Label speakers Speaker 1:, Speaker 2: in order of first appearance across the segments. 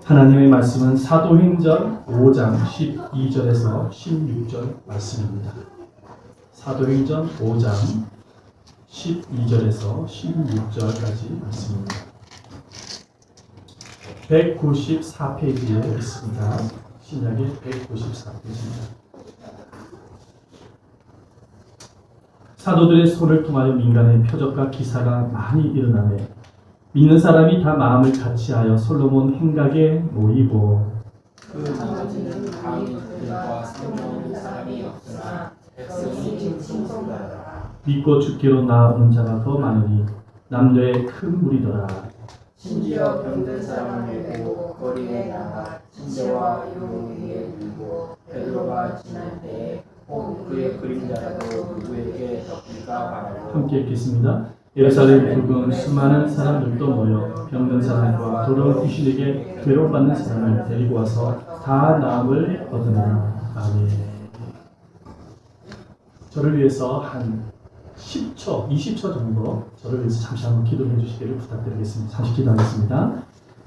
Speaker 1: 하나님의 말씀은 사도행전 5장 12절에서 16절 말씀입니다. 사도행전 5장 12절에서 16절까지 말씀입니다. 194페이지에 있습니다. 신약의 194페이지입니다. 사도들의 손을 통하여 민간의 표적과 기사가 많이 일어나매 믿는 사람이 다 마음을 같이하여 솔로몬 행각에 모이고
Speaker 2: 그 나머지는 바위들과 세우는 사람이 없으나 백성이 칭송하더라.
Speaker 1: 믿고 죽기로 나오는 자가 더 많으니 남녀의 큰 무리더라.
Speaker 2: 심지어 병든 사람을 메고 거리에 나가 지체와 용 위에 밀고 베드로가 지날 때에 혹 그의 그림자라도 누구에게 덮일까 말하고
Speaker 1: 함께 읽겠습니다. 예루살렘 붉은 수많은 사람들도 모여 병든 사람과 더러운 귀신에게 괴롭받는 사람을 데리고 와서 다 나음을 얻으나 아멘. 저를 위해서 한 10초, 20초 정도 저를 위해서 잠시 한번 기도해 주시기를 부탁드리겠습니다. 잠시 기도하겠습니다.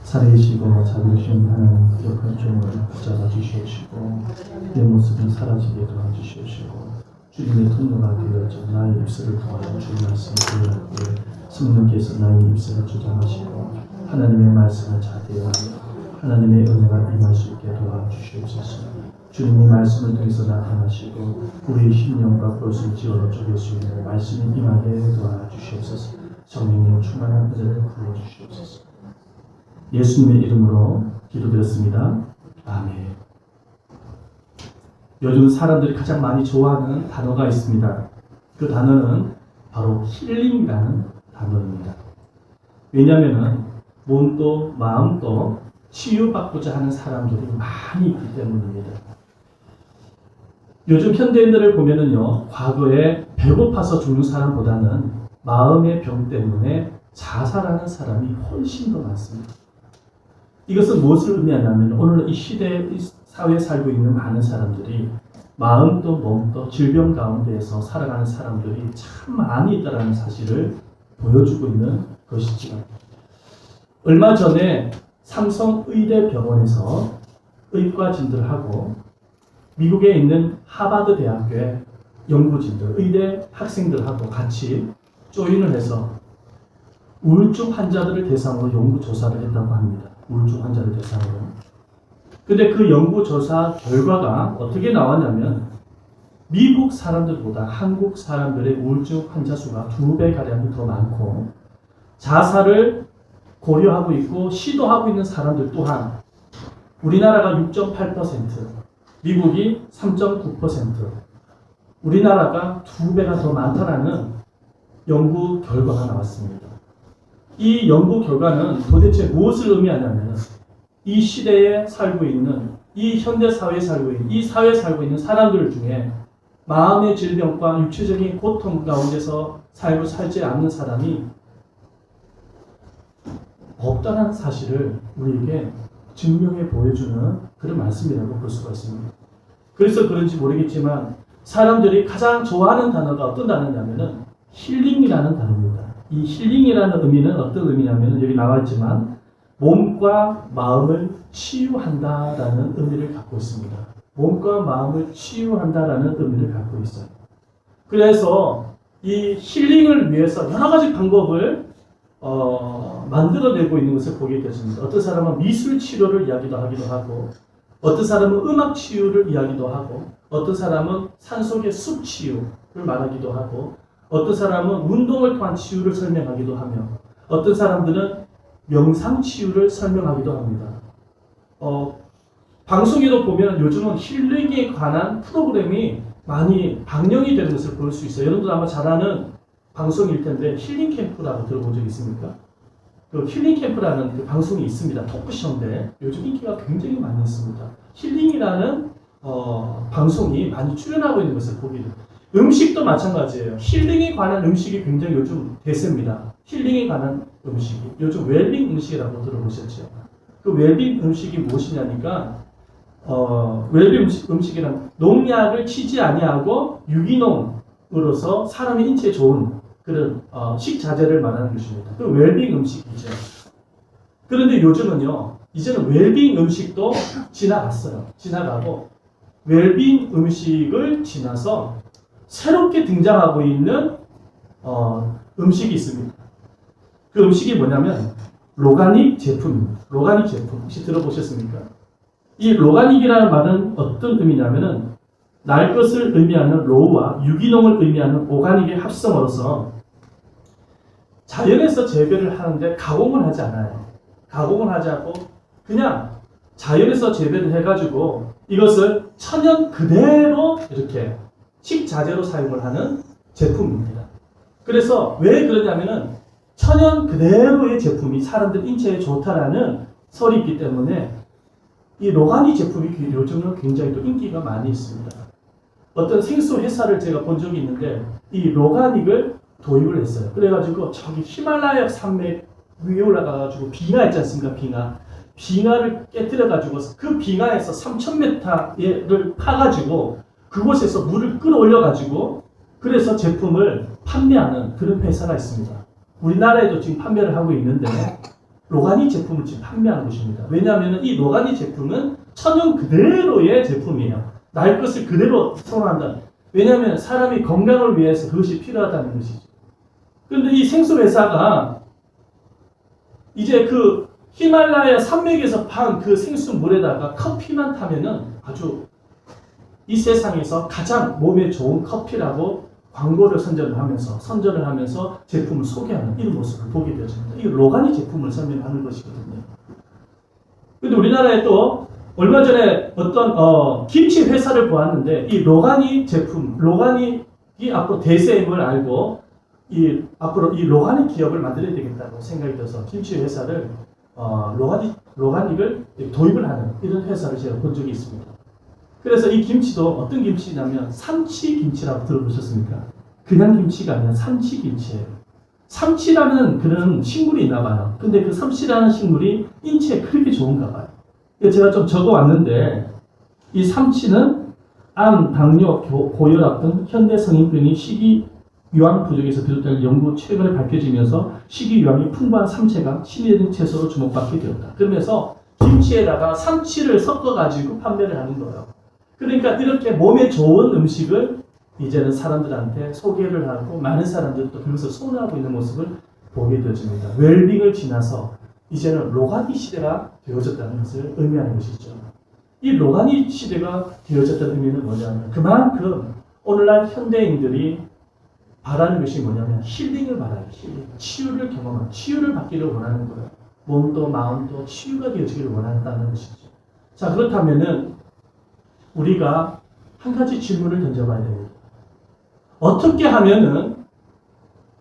Speaker 1: 살아계시고 자비로우신 하나님 기억한 종을 붙잡아 주시옵시고 내 모습이 사라지게 도와주시옵시고 주님의 통로가 되어져 나의 입술을 통하여 주의 말씀을 들려하기에 성령께서 나의 입술을 주장하시고 하나님의 말씀을 자대하여 하나님의 은혜가 임할 수 있게 도와주시옵소서. 주님의 말씀을 통해서 나타나시고 우리의 심령과 볼수 지어로 쪼갤 수 있는 말씀이 임하게 도와주시옵소서. 성령의 충만한 은혜를 부어주시옵소서. 예수님의 이름으로 기도드렸습니다. 아멘. 요즘 사람들이 가장 많이 좋아하는 단어가 있습니다. 그 단어는 바로 힐링이라는 단어입니다. 왜냐하면 몸도 마음도 치유받고자 하는 사람들이 많이 있기 때문입니다. 요즘 현대인들을 보면은요, 과거에 배고파서 죽는 사람보다는 마음의 병 때문에 자살하는 사람이 훨씬 더 많습니다. 이것은 무엇을 의미하냐면 오늘 이 시대에 이 사회에 살고 있는 많은 사람들이 마음도 몸도 질병 가운데에서 살아가는 사람들이 참 많이 있다는 사실을 보여주고 있는 것이지요. 얼마 전에 삼성의대병원에서 의과진들하고 미국에 있는 하버드 대학교의 연구진들, 의대 학생들하고 같이 조인을 해서 우울증 환자들을 대상으로 연구조사를 했다고 합니다. 우울증 환자를 대상으로. 근데 그 연구조사 결과가 어떻게 나왔냐면 미국 사람들보다 한국 사람들의 우울증 환자 수가 2배가량이 더 많고 자살을 고려하고 있고 시도하고 있는 사람들 또한 우리나라가 6.8%, 미국이 3.9%, 우리나라가 2배가 더 많다라는 연구 결과가 나왔습니다. 이 연구 결과는 도대체 무엇을 의미하냐면 이 시대에 살고 있는, 이 현대 사회에 살고 있는, 이 사회에 살고 있는 사람들 중에 마음의 질병과 육체적인 고통 가운데서 삶을 살지 않는 사람이 없다는 사실을 우리에게 증명해 보여주는 그런 말씀이라고 볼 수가 있습니다. 그래서 그런지 모르겠지만 사람들이 가장 좋아하는 단어가 어떤 단어냐면은 힐링이라는 단어입니다. 이 힐링이라는 의미는 어떤 의미냐면 여기 나와 있지만 몸과 마음을 치유한다라는 의미를 갖고 있습니다. 몸과 마음을 치유한다라는 의미를 갖고 있어요. 그래서 이 힐링을 위해서 여러 가지 방법을 만들어내고 있는 것을 보게 되었습니다. 어떤 사람은 미술 치료를 이야기도 하기도 하고, 어떤 사람은 음악 치유를 이야기도 하고, 어떤 사람은 산속의 숲 치유를 말하기도 하고, 어떤 사람은 운동을 통한 치유를 설명하기도 하며, 어떤 사람들은 명상 치유를 설명하기도 합니다. 방송에도 보면 요즘은 힐링에 관한 프로그램이 많이 방영이 되는 것을 볼 수 있어요. 여러분들 아마 잘 아는 방송일 텐데 힐링 캠프라고 들어본 적 있습니까? 그 힐링 캠프라는 그 방송이 있습니다. 토크쇼인데 요즘 인기가 굉장히 많이 있습니다. 힐링이라는 방송이 많이 출연하고 있는 것을 보게 됩니다. 음식도 마찬가지예요. 힐링에 관한 음식이 굉장히 요즘 대세입니다. 힐링에 관한 음식이. 요즘 웰빙 음식이라고 들어보셨죠? 그 웰빙 음식이 무엇이냐니까 웰빙 음식이란 농약을 치지 아니하고 유기농으로서 사람의 인체에 좋은 그런 식자재를 말하는 것입니다. 그 웰빙 음식이죠. 그런데 요즘은요, 이제는 웰빙 음식도 지나갔어요. 지나가고 웰빙 음식을 지나서 새롭게 등장하고 있는 음식이 있습니다. 그 음식이 뭐냐면 로가닉 제품입니다. 로가닉 제품 혹시 들어보셨습니까? 이 로가닉이라는 말은 어떤 의미냐면은 날 것을 의미하는 로우와 유기농을 의미하는 오가닉의 합성어로서 자연에서 재배를 하는데 가공을 하지 않아요. 가공을 하지 않고 그냥 자연에서 재배를 해가지고 이것을 천연 그대로 이렇게 식자재로 사용을 하는 제품입니다. 그래서 왜 그러냐면은 천연 그대로의 제품이 사람들 인체에 좋다라는 설이 있기 때문에 이 로가닉 제품이 요즘은 굉장히 또 인기가 많이 있습니다. 어떤 생수 회사를 제가 본 적이 있는데 이 로가닉을 도입을 했어요. 그래가지고 저기 히말라야 산맥 위에 올라가가지고 빙하 있지 않습니까? 빙하를 깨뜨려가지고 그 빙하에서 3,000m를 파가지고 그곳에서 물을 끌어올려가지고 그래서 제품을 판매하는 그런 회사가 있습니다. 우리나라에도 지금 판매를 하고 있는데 로가닉 제품을 지금 판매하는 곳입니다. 왜냐하면 이 로가닉 제품은 천연 그대로의 제품이에요. 날 것을 그대로 선호한다. 왜냐하면 사람이 건강을 위해서 그것이 필요하다는 것이죠. 그런데 이 생수 회사가 이제 그 히말라야 산맥에서 판 그 생수물에다가 커피만 타면은 아주 이 세상에서 가장 몸에 좋은 커피라고 광고를 선전을 하면서 제품을 소개하는 이런 모습을 보게 되었습니다. 이 로가닉 제품을 설명하는 것이거든요. 근데 우리나라에 또 얼마 전에 어떤 김치 회사를 보았는데 이 로가닉 제품, 로가닉이 앞으로 대세임을 알고 앞으로 이 로가닉 기업을 만들어야 되겠다고 생각이 들어서 김치 회사를 로가닉을 도입을 하는 이런 회사를 제가 본 적이 있습니다. 그래서 이 김치도 어떤 김치냐면 삼치 김치라고 들어보셨습니까? 그냥 김치가 아니라 삼치 김치예요. 삼치라는 그런 식물이 있나 봐요. 근데 그 삼치라는 식물이 인체에 그렇게 좋은가 봐요. 제가 좀 적어왔는데 이 삼치는 암, 당뇨, 고혈압 등 현대 성인병이 식이유황 부족에서 비롯된 연구 최근에 밝혀지면서 식이유황이 풍부한 삼채가 신의적인 채소로 주목받게 되었다. 그러면서 김치에다가 삼치를 섞어가지고 판매를 하는 거예요. 그러니까 이렇게 몸에 좋은 음식을 이제는 사람들한테 소개를 하고 많은 사람들이 또 그것을 선호하고 있는 모습을 보게 되어집니다. 웰빙을 지나서 이제는 로가닉 시대가 되어졌다는 것을 의미하는 것이죠. 이 로가닉 시대가 되어졌다는 의미는 뭐냐면 그만큼 오늘날 현대인들이 바라는 것이 뭐냐면 힐링을 바라요. 힐링. 치유를 경험하고 치유를 받기를 원하는 거예요. 몸도 마음도 치유가 되어지기를 원한다는 것이죠. 자, 그렇다면은 우리가 한 가지 질문을 던져봐야 됩니다. 어떻게 하면은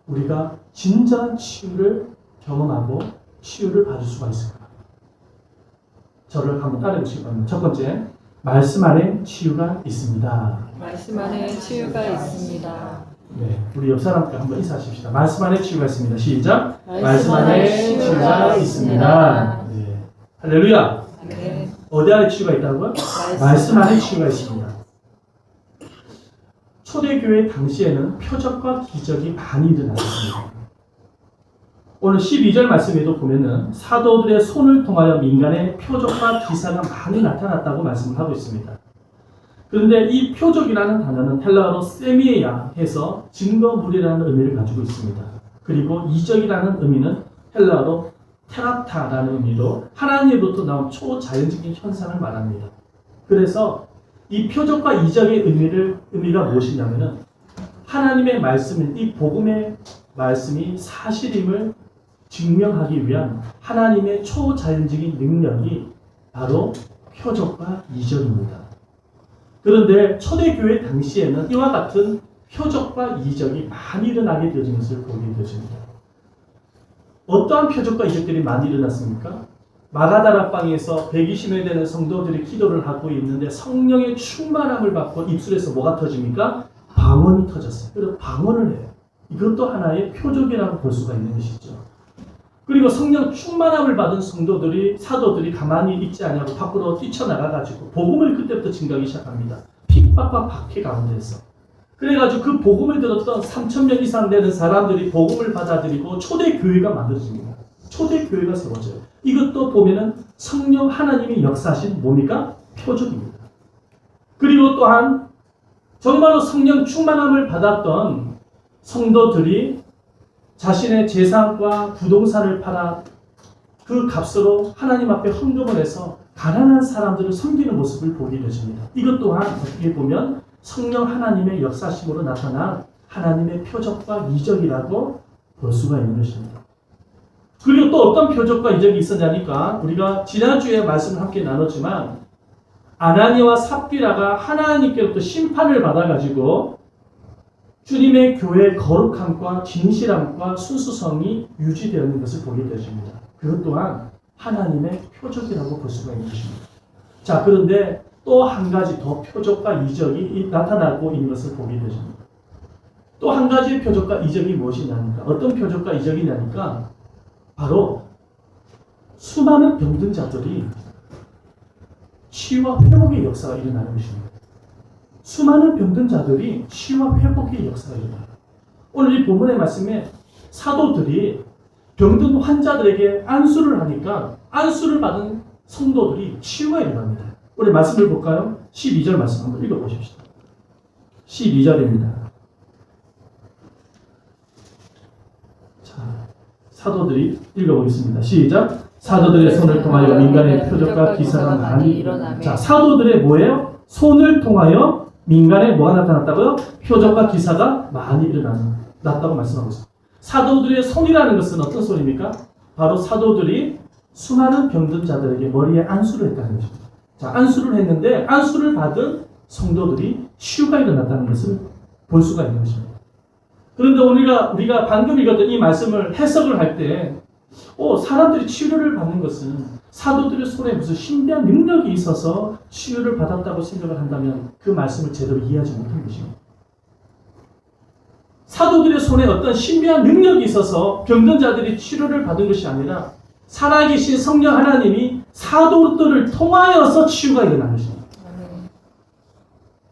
Speaker 1: 우리가 진정한 치유를 경험하고 치유를 받을 수가 있을까? 저를 한번 따라해 보시기 바랍니다. 첫 번째, 말씀 안에 치유가 있습니다.
Speaker 2: 말씀 안에 치유가 있습니다.
Speaker 1: 네, 우리 옆 사람과 한번 인사하십시다. 말씀 안에 치유가 있습니다. 시작.
Speaker 2: 말씀 안에 치유가 있습니다.
Speaker 1: 네. 할렐루야.
Speaker 2: 네.
Speaker 1: 어디 안에 치유가 있다고요? 말씀 안에 치유가 있습니다. 초대교회 당시에는 표적과 기적이 많이 일어났습니다. 오늘 12절 말씀에도 보면은 사도들의 손을 통하여 민간에 표적과 기사가 많이 나타났다고 말씀을 하고 있습니다. 그런데 이 표적이라는 단어는 헬라어로 세미에야 해서 증거물이라는 의미를 가지고 있습니다. 그리고 이적이라는 의미는 헬라어로 테라타라는 의미로 하나님으로부터 나온 초자연적인 현상을 말합니다. 그래서 이 표적과 이적의 의미가 무엇이냐면은 하나님의 말씀인 이 복음의 말씀이 사실임을 증명하기 위한 하나님의 초자연적인 능력이 바로 표적과 이적입니다. 그런데 초대교회 당시에는 이와 같은 표적과 이적이 많이 일어나게 되어진 것을 보게 되어집니다. 어떠한 표적과 이적들이 많이 일어났습니까? 마가다락방에서 120명 되는 성도들이 기도를 하고 있는데 성령의 충만함을 받고 입술에서 뭐가 터집니까? 방언이 터졌어요. 그래서 방언을 해요. 이것도 하나의 표적이라고 볼 수가 있는 것이죠. 그리고 성령 충만함을 받은 성도들이 사도들이 가만히 있지 않냐고 밖으로 뛰쳐나가가지고 복음을 그때부터 증가하기 시작합니다. 핍박과 박해 가운데서. 그래가지고 그 복음을 들었던 3,000명 이상 되는 사람들이 복음을 받아들이고 초대교회가 만들어집니다. 초대교회가 세워져요. 이것도 보면은 성령 하나님이 역사하신 뭡니까? 표적입니다. 그리고 또한 정말로 성령 충만함을 받았던 성도들이 자신의 재산과 부동산을 팔아 그 값으로 하나님 앞에 헌금을 해서 가난한 사람들을 섬기는 모습을 보게 되십니다. 이것 또한 어떻게 보면 성령 하나님의 역사심으로 나타난 하나님의 표적과 이적이라고 볼 수가 있는 것입니다. 그리고 또 어떤 표적과 이적이 있었냐니까 우리가 지난주에 말씀을 함께 나눴지만 아나니아와 삽비라가 하나님께로부터 심판을 받아가지고 주님의 교회의 거룩함과 진실함과 순수성이 유지되어 것을 보게 되십니다. 그것 또한 하나님의 표적이라고 볼 수가 있는 것입니다. 자, 그런데 또 한 가지 더 표적과 이적이 나타나고 있는 것을 보게 되십니다. 또 한 가지 표적과 이적이 무엇이냐니까 어떤 표적과 이적이냐니까 바로 수많은 병든 자들이 치유와 회복의 역사가 일어나는 것입니다. 수많은 병든 자들이 치유와 회복의 역사가 일어나요. 오늘 이 본문의 말씀에 사도들이 병든 환자들에게 안수를 하니까 안수를 받은 성도들이 치유가 일어납니다. 우리 말씀을 볼까요? 12절 말씀 한번 읽어보십시다. 12절입니다. 자, 사도들이 읽어보겠습니다. 시작. 사도들의 손을 통하여 민간의 표적과 기사가 많이 일어나며. 자, 사도들의 뭐예요? 손을 통하여 민간에 뭐가 나타났다고요? 표적과 기사가 많이 일어났다고 말씀하고 있습니다. 사도들의 손이라는 것은 어떤 손입니까? 바로 사도들이 수많은 병든 자들에게 머리에 안수를 했다는 것입니다. 자, 안수를 했는데 안수를 받은 성도들이 치유가 일어났다는 것을 볼 수가 있는 것입니다. 그런데 우리가 방금 읽었던 이 말씀을 해석을 할 때 사람들이 치유를 받는 것은 사도들의 손에 무슨 신비한 능력이 있어서 치유를 받았다고 생각을 한다면 그 말씀을 제대로 이해하지 못한 것입니다. 사도들의 손에 어떤 신비한 능력이 있어서 병든 자들이 치료를 받은 것이 아니라 살아계신 성령 하나님이 사도들을 통하여서 치유가 일어난 것입니다.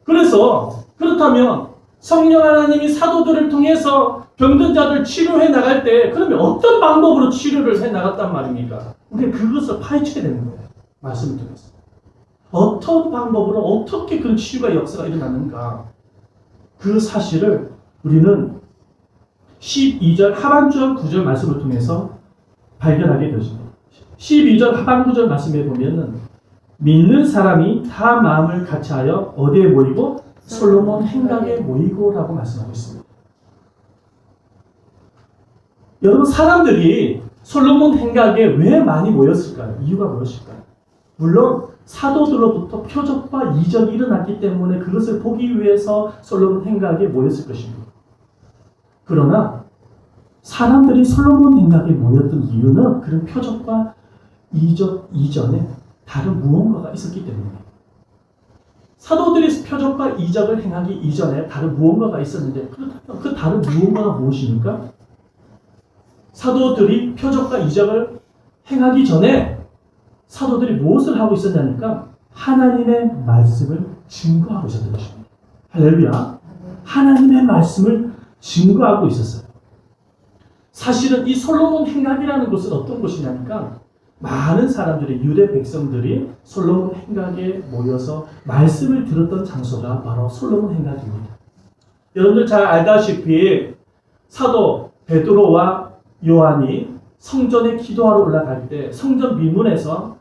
Speaker 1: 그래서 그렇다면 성령 하나님이 사도들을 통해서 병든 자들 치료해 나갈 때 그러면 어떤 방법으로 치료를 해 나갔단 말입니까? 우리가 그것을 파헤쳐야 되는 거예요. 말씀을 통해서. 어떤 방법으로 어떻게 그런 치유가 역사가 일어났는가. 그 사실을 우리는 12절 하반절 9절 말씀을 통해서 발견하게 되십니다. 12절 하반 9절 말씀에 보면은 믿는 사람이 다 마음을 같이하여 어디에 모이고 솔로몬 행각에 모이고라고 말씀하고 있습니다. 여러분 사람들이 솔로몬 행각에 왜 많이 모였을까요? 이유가 무엇일까요? 물론 사도들로부터 표적과 이적이 일어났기 때문에 그것을 보기 위해서 솔로몬 행각에 모였을 것입니다. 그러나 사람들이 솔로몬 행각에 모였던 이유는 그런 표적과 이적 이전에 다른 무언가가 있었기 때문입니다. 사도들이 표적과 이적을 행하기 이전에 다른 무언가가 있었는데 그렇다면 그 다른 무언가가 무엇입니까? 사도들이 표적과 이적을 행하기 전에 사도들이 무엇을 하고 있었냐니까 하나님의 말씀을 증거하고 있었던 것입니다. 할렐루야. 하나님의 말씀을 증거하고 있었어요. 사실은 이 솔로몬 행각이라는 곳은 어떤 곳이냐니까 많은 사람들이 유대 백성들이 솔로몬 행각에 모여서 말씀을 들었던 장소가 바로 솔로몬 행각입니다. 여러분들 잘 알다시피 사도 베드로와 요한이 성전에 기도하러 올라갈 때 성전 미문에서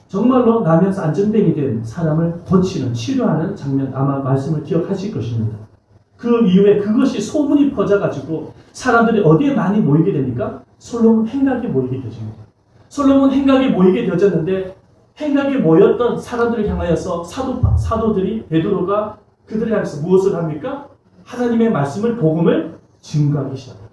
Speaker 1: 정말로 나면서 안전뱅이 된 사람을 고치는 치료하는 장면 아마 말씀을 기억하실 것입니다. 그 이후에 그것이 소문이 퍼져가지고 사람들이 어디에 많이 모이게 됩니까? 솔로몬 행각에 모이게 되집니다. 솔로몬 행각에 모이게 되어졌는데 행각에 모였던 사람들을 향하여서 사도들이 베드로가 그들을 향해서 무엇을 합니까? 하나님의 말씀을 복음을 증거하기 시작합니다.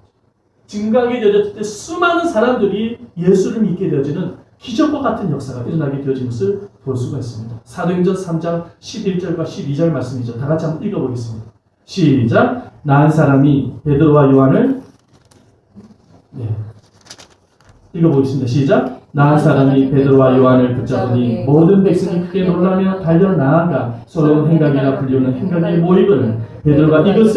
Speaker 1: 증거하게 되어졌을 때 수많은 사람들이 예수를 믿게 되어지는 기적과 같은 역사가 일어나게 되어진 것을 볼 수가 있습니다. 사도행전 3장 11절과 12절 말씀이죠. 다 같이 한번 읽어보겠습니다. 시작. 나은 사람이 베드로와 요한을 읽어보겠습니다. 시작. 나은 사람이 베드로와 요한을 붙잡으니 모든 백성이 크게 놀라며 달려 나아가 솔로몬 행각이라 불리우는 행각에 모이거늘 베드로가 이것을